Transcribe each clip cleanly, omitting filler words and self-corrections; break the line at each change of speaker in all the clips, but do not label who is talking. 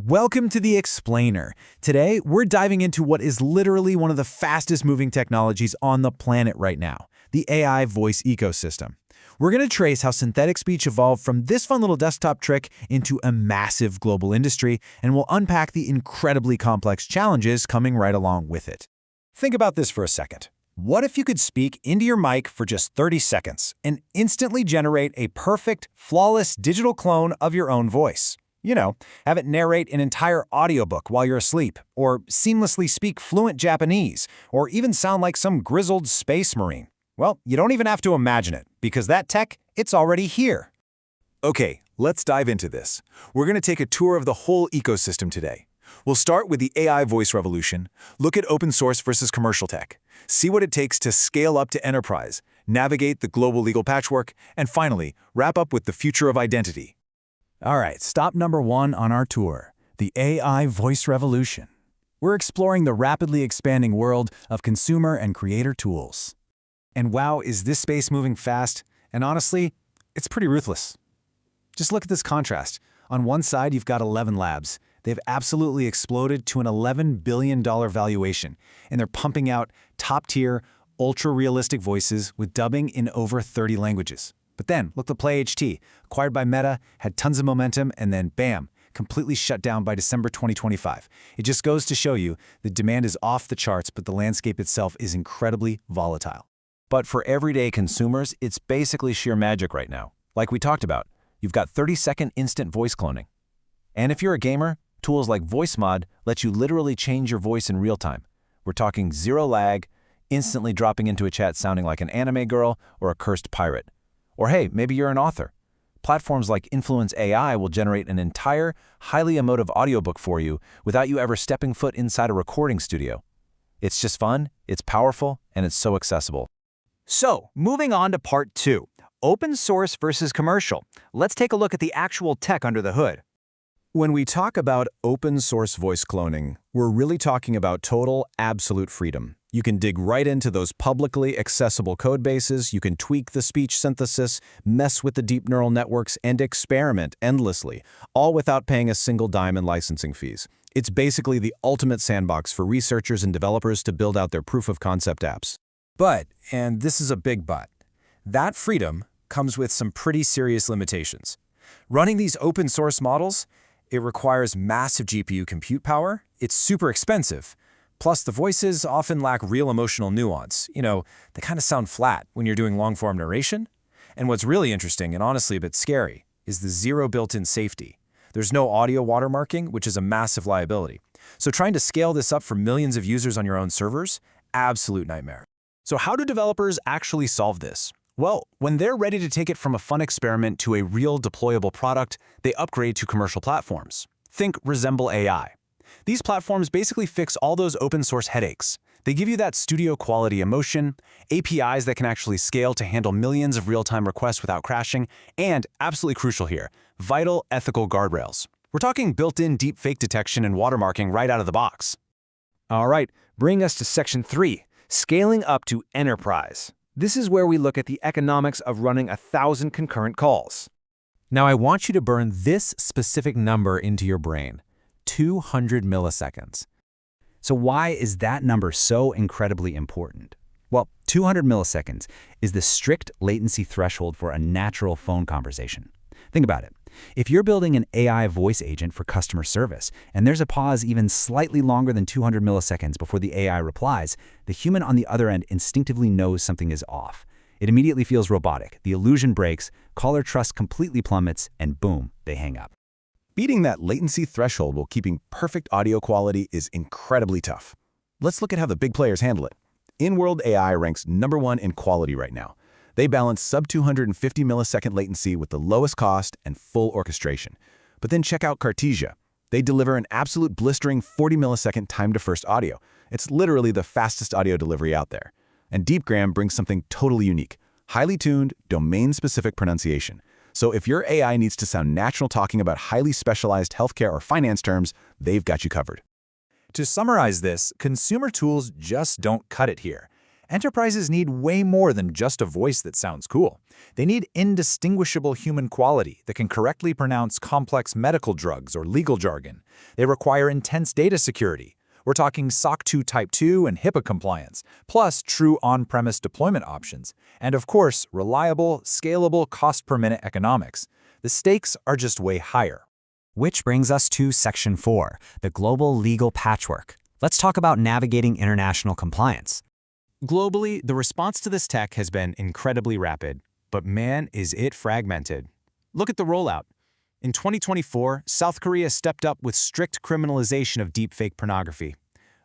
Welcome to The Explainer. Today, we're diving into what is literally one of the fastest moving technologies on the planet right now, the AI voice ecosystem. We're going to trace how synthetic speech evolved from this fun little desktop trick into a massive global industry, and we'll unpack the incredibly complex challenges coming right along with it.
Think about this for a second. What if you could speak into your mic for just 30 seconds and instantly generate a perfect, flawless digital clone of your own voice? Have it narrate an entire audiobook while you're asleep, or seamlessly speak fluent Japanese, or even sound like some grizzled space marine. Well, you don't even have to imagine it, because that tech, it's already here.
Okay, let's dive into this. We're going to take a tour of the whole ecosystem today. We'll start with the AI voice revolution, look at open source versus commercial tech, see what it takes to scale up to enterprise, navigate the global legal patchwork, and finally, wrap up with the future of identity.
All right, stop number 1 on our tour, the AI voice revolution. We're exploring the rapidly expanding world of consumer and creator tools. And wow, is this space moving fast? And honestly, it's pretty ruthless. Just look at this contrast. On one side, you've got 11 labs. They've absolutely exploded to an $11 billion valuation, and they're pumping out top-tier, ultra-realistic voices with dubbing in over 30 languages. But then, look at PlayHT, acquired by Meta, had tons of momentum, and then bam, completely shut down by December 2025. It just goes to show you the demand is off the charts, but the landscape itself is incredibly volatile.
But for everyday consumers, it's basically sheer magic right now. Like we talked about, you've got 30-second instant voice cloning. And if you're a gamer, tools like VoiceMod let you literally change your voice in real time. We're talking zero lag, instantly dropping into a chat sounding like an anime girl or a cursed pirate. Or hey, maybe you're an author. Platforms like Influence AI will generate an entire, highly emotive audiobook for you without you ever stepping foot inside a recording studio. It's just fun, it's powerful, and it's so accessible.
So, moving on to part 2, open source versus commercial. Let's take a look at the actual tech under the hood.
When we talk about open source voice cloning, we're really talking about total, absolute freedom. You can dig right into those publicly accessible code bases, you can tweak the speech synthesis, mess with the deep neural networks, and experiment endlessly, all without paying a single dime in licensing fees. It's basically the ultimate sandbox for researchers and developers to build out their proof-of-concept apps. But, and this is a big but, that freedom comes with some pretty serious limitations. Running these open source models, it requires massive GPU compute power, it's super expensive. Plus, the voices often lack real emotional nuance. They kind of sound flat when you're doing long-form narration. And what's really interesting, and honestly a bit scary, is the zero built-in safety. There's no audio watermarking, which is a massive liability. So trying to scale this up for millions of users on your own servers, absolute nightmare. So how do developers actually solve this? Well, when they're ready to take it from a fun experiment to a real deployable product, they upgrade to commercial platforms. Think Resemble AI. These platforms basically fix all those open source headaches. They give you that studio quality emotion, APIs that can actually scale to handle millions of real-time requests without crashing, and, absolutely crucial here, vital ethical guardrails. We're talking built-in deepfake detection and watermarking right out of the box.
All right, bring us to section 3, scaling up to enterprise. This is where we look at the economics of running 1,000 concurrent calls.
Now, I want you to burn this specific number into your brain. 200 milliseconds. So why is that number so incredibly important? Well, 200 milliseconds is the strict latency threshold for a natural phone conversation. Think about it. If you're building an AI voice agent for customer service, and there's a pause even slightly longer than 200 milliseconds before the AI replies, the human on the other end instinctively knows something is off. It immediately feels robotic, the illusion breaks, caller trust completely plummets, and boom, they hang up.
Beating that latency threshold while keeping perfect audio quality is incredibly tough. Let's look at how the big players handle it. In-World AI ranks #1 in quality right now. They balance sub-250 millisecond latency with the lowest cost and full orchestration. But then check out Cartesia. They deliver an absolute blistering 40 millisecond time to first audio. It's literally the fastest audio delivery out there. And DeepGram brings something totally unique, highly tuned, domain-specific pronunciation. So if your AI needs to sound natural talking about highly specialized healthcare or finance terms, they've got you covered.
To summarize this, consumer tools just don't cut it here. Enterprises need way more than just a voice that sounds cool. They need indistinguishable human quality that can correctly pronounce complex medical drugs or legal jargon. They require intense data security. We're talking SOC 2 Type 2 and HIPAA compliance, plus true on-premise deployment options, and of course, reliable, scalable cost-per-minute economics. The stakes are just way higher.
Which brings us to Section 4, the global legal patchwork. Let's talk about navigating international compliance.
Globally, the response to this tech has been incredibly rapid, but man, is it fragmented. Look at the rollout. In 2024, South Korea stepped up with strict criminalization of deepfake pornography.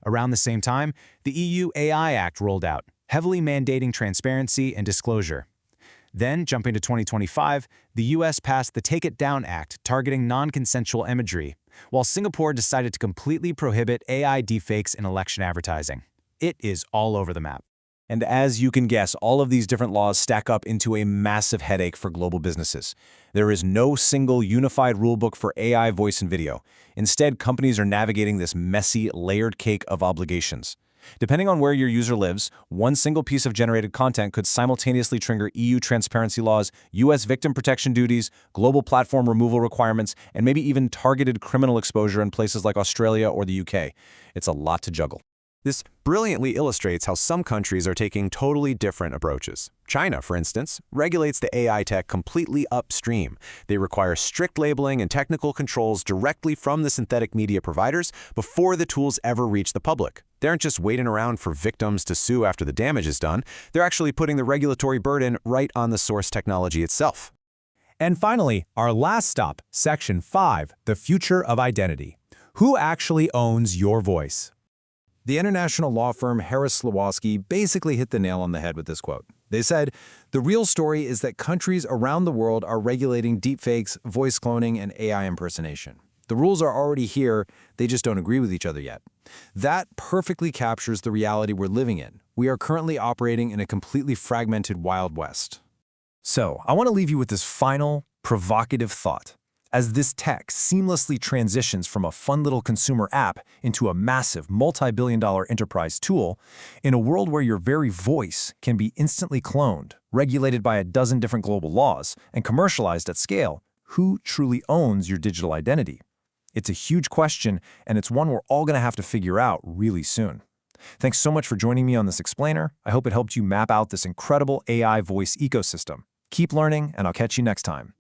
Around the same time, the EU AI Act rolled out, heavily mandating transparency and disclosure. Then, jumping to 2025, the US passed the Take It Down Act targeting non-consensual imagery, while Singapore decided to completely prohibit AI deepfakes in election advertising. It is all over the map.
And as you can guess, all of these different laws stack up into a massive headache for global businesses. There is no single unified rulebook for AI voice and video. Instead, companies are navigating this messy, layered cake of obligations. Depending on where your user lives, one single piece of generated content could simultaneously trigger EU transparency laws, US victim protection duties, global platform removal requirements, and maybe even targeted criminal exposure in places like Australia or the UK. It's a lot to juggle.
This brilliantly illustrates how some countries are taking totally different approaches. China, for instance, regulates the AI tech completely upstream. They require strict labeling and technical controls directly from the synthetic media providers before the tools ever reach the public. They aren't just waiting around for victims to sue after the damage is done. They're actually putting the regulatory burden right on the source technology itself.
And finally, our last stop, Section 5, the future of identity. Who actually owns your voice? The international law firm Harris Slawski basically hit the nail on the head with this quote. They said, "The real story is that countries around the world are regulating deepfakes, voice cloning, and AI impersonation. The rules are already here, they just don't agree with each other yet." That perfectly captures the reality we're living in. We are currently operating in a completely fragmented Wild West. So, I want to leave you with this final, provocative thought. As this tech seamlessly transitions from a fun little consumer app into a massive multi-billion-dollar enterprise tool, in a world where your very voice can be instantly cloned, regulated by a dozen different global laws, and commercialized at scale, who truly owns your digital identity? It's a huge question, and it's one we're all going to have to figure out really soon. Thanks so much for joining me on this explainer. I hope it helped you map out this incredible AI voice ecosystem. Keep learning, and I'll catch you next time.